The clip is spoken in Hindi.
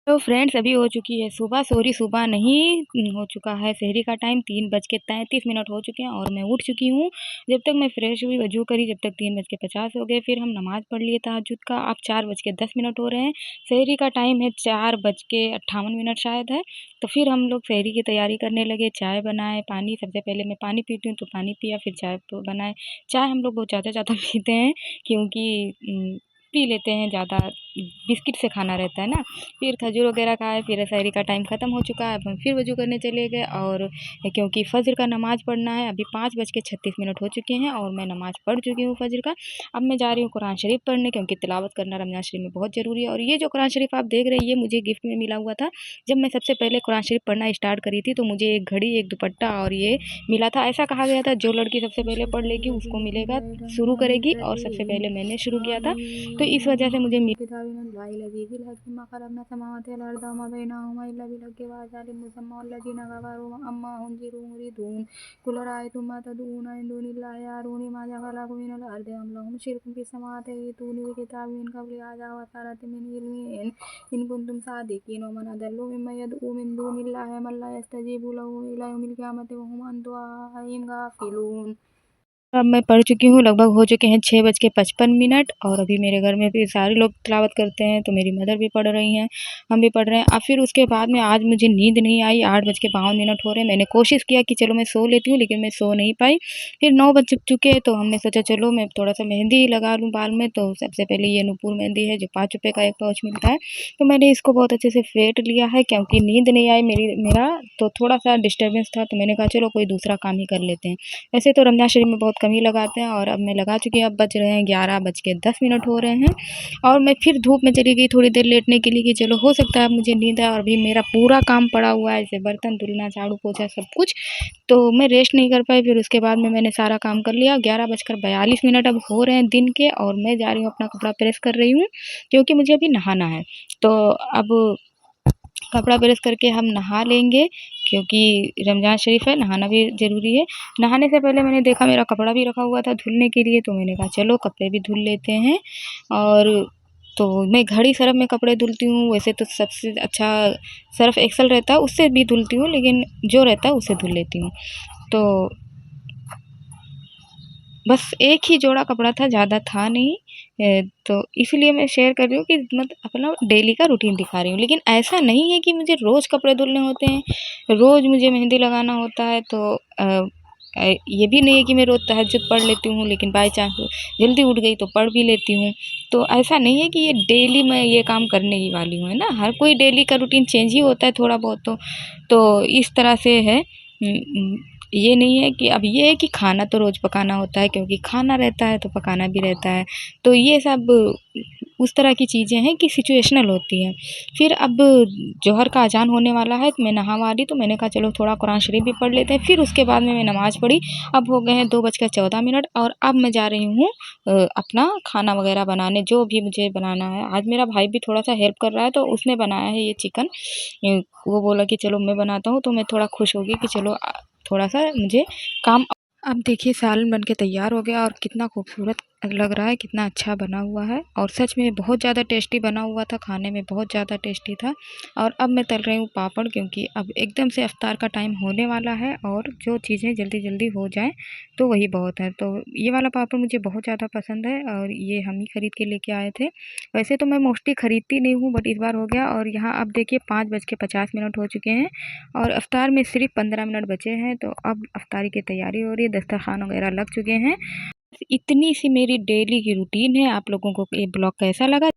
तो फ्रेंड्स अभी हो चुकी है सुबह, सॉरी सुबह नहीं हो चुका है सहरी का टाइम 3:33 हो चुके हैं और मैं उठ चुकी हूँ। जब तक मैं फ्रेश हुई, वज़ू करी, जब तक 3:50 हो गए, फिर हम नमाज़ पढ़ लिए तहज्जुद का। अब 4:10 हो रहे हैं। सहरी का टाइम है 4:58 शायद है। तो फिर हम लोग सहरी की तैयारी करने लगे, चाय बनाए, पानी सबसे पहले मैं पानी पीती हूँ तो पानी पिया, फिर चाय प बनाए। चाय हम लोग बहुत ज़्यादा पीते हैं क्योंकि पी लेते हैं ज़्यादा, बिस्किट से खाना रहता है ना। फिर खजूर वगैरह खाए, फिर सहरी का टाइम ख़त्म हो चुका है। अब हम फिर वज़ू करने चले गए और क्योंकि फ़ज्र का नमाज़ पढ़ना है। अभी 5:36 हो चुके हैं और मैं नमाज़ पढ़ चुकी हूँ फ़ज्र का। अब मैं जा रही हूँ कुरान शरीफ पढ़ने क्योंकि तिलावत करना रमज़ान शरीफ में बहुत ज़रूरी है। और ये जो कुरान शरीफ आप देख रहे हैं, ये मुझे गिफ्ट में मिला हुआ था। जब मैं सबसे पहले कुरान शरीफ पढ़ना स्टार्ट करी थी तो मुझे एक घड़ी, एक दुपट्टा और ये मिला था। ऐसा कहा गया था जो लड़की सबसे पहले पढ़ लेगी उसको मिलेगा, शुरू करेगी, और सबसे पहले मैंने शुरू किया था तो इस वजह से मुझे इन कुंतुम सादिकीन वमन अदल्लु मिम्मन यद'ू मिन दूनिल्लाहि मन ला यस्तजीबु लहु इला यौमिल क़ियामति व हुम अन दुआइहिम गाफ़िलून। अब मैं पढ़ चुकी हूँ, लगभग हो चुके हैं 6:55 और अभी मेरे घर में भी सारे लोग तिलावत करते हैं, तो मेरी मदर भी पढ़ रही हैं, हम भी पढ़ रहे हैं। अब फिर उसके बाद में आज मुझे नींद नहीं आई, 8:52 हो रहे हैं। मैंने कोशिश किया कि चलो मैं सो लेती हूँ, लेकिन मैं सो नहीं पाई। फिर 9 बज चुके तो हमने सोचा चलो मैं थोड़ा-सा मेहंदी लगा लूँ बाल में। तो सबसे पहले ये नूपुर मेहंदी है जो ₹5 का 1 पाउच मिलता है, तो मैंने इसको बहुत अच्छे से फेंट लिया है क्योंकि नींद नहीं आई मेरा तो थोड़ा-सा डिस्टर्बेंस था, तो मैंने कहा चलो कोई दूसरा काम ही कर लेते हैं। वैसे तो रमज़ान शरीफ में बहुत कम ही लगाते हैं और अब मैं लगा चुकी हूँ। अब बज रहे हैं 11:10 हो रहे हैं और मैं फिर धूप में चली गई थोड़ी देर लेटने के लिए कि चलो हो सकता है अब मुझे नींद आए। और अभी मेरा पूरा काम पड़ा हुआ है, जैसे बर्तन धुलना, झाड़ू पोछा सब कुछ, तो मैं रेस्ट नहीं कर पाई। फिर उसके बाद में मैंने सारा काम कर लिया। 11:42 अब हो रहे हैं दिन के और मैं जा रही हूँ अपना कपड़ा प्रेस कर रही हूँ क्योंकि मुझे अभी नहाना है। तो अब कपड़ा प्रेस करके हम नहा लेंगे क्योंकि रमज़ान शरीफ है, नहाना भी ज़रूरी है। नहाने से पहले मैंने देखा मेरा कपड़ा भी रखा हुआ था धुलने के लिए, तो मैंने कहा चलो कपड़े भी धुल लेते हैं। और तो मैं घड़ी सर्फ़ में कपड़े धुलती हूँ, वैसे तो सबसे अच्छा सर्फ़ एक्सेल रहता है, उससे भी धुलती हूँ, लेकिन जो रहता है उससे धुल लेती हूँ। तो बस एक ही जोड़ा कपड़ा था, ज़्यादा था नहीं। तो इसीलिए मैं शेयर कर रही हूँ कि मतलब अपना डेली का रूटीन दिखा रही हूँ। लेकिन ऐसा नहीं है कि मुझे रोज़ कपड़े धुलने होते हैं, रोज़ मुझे मेहंदी लगाना होता है। तो ये भी नहीं है कि मैं रोज़ तहज्जुद पढ़ लेती हूँ, लेकिन बाय चांस जल्दी उठ गई तो पढ़ भी लेती हूँ। तो ऐसा नहीं है कि ये डेली मैं ये काम करने ही वाली हूँ, है ना? हर कोई डेली का रूटीन चेंज ही होता है थोड़ा बहुत तो। तो इस तरह से है। ये नहीं है कि अब ये है कि खाना तो रोज़ पकाना होता है क्योंकि खाना रहता है तो पकाना भी रहता है। तो ये सब उस तरह की चीज़ें हैं कि सिचुएशनल होती हैं। फिर अब ज़ोहर का अज़ान होने वाला है, तो मैं नहा-वहा ली, तो मैंने कहा चलो थोड़ा कुरान शरीफ भी पढ़ लेते हैं। फिर उसके बाद में मैं नमाज़ पढ़ी। अब हो गए हैं 2:14 और अब मैं जा रही हूँ अपना खाना वग़ैरह बनाने, जो भी मुझे बनाना है। आज मेरा भाई भी थोड़ा-सा हेल्प कर रहा है, तो उसने बनाया है ये चिकन। वो बोला कि चलो मैं बनाता हूँ, तो मैं थोड़ा खुश हो गई कि चलो थोड़ा-सा मुझे काम। अब देखिए सालन बन के तैयार हो गया और कितना खूबसूरत लग रहा है, कितना अच्छा बना हुआ है और सच में बहुत ज़्यादा टेस्टी बना हुआ था, खाने में बहुत ज़्यादा टेस्टी था। और अब मैं तल रही हूँ पापड़ क्योंकि अब एकदम से इफ्तार का टाइम होने वाला है और जो चीज़ें जल्दी-जल्दी हो जाएँ तो वही बहुत है। तो ये वाला पापड़ मुझे बहुत ज़्यादा पसंद है और ये हम ही खरीद के लेके आए थे। वैसे तो मैं मोस्टली खरीदती नहीं हूँ बट इस बार हो गया। और यहाँ अब देखिए 5:50 हो चुके हैं और इफ्तार में सिर्फ 15 मिनट बचे हैं, तो अब इफ्तारी की तैयारी हो रही है, दस्तरखान वगैरह लग चुके हैं। इतनी सी मेरी डेली की रूटीन है। आप लोगों को ये ब्लॉग कैसा लगा?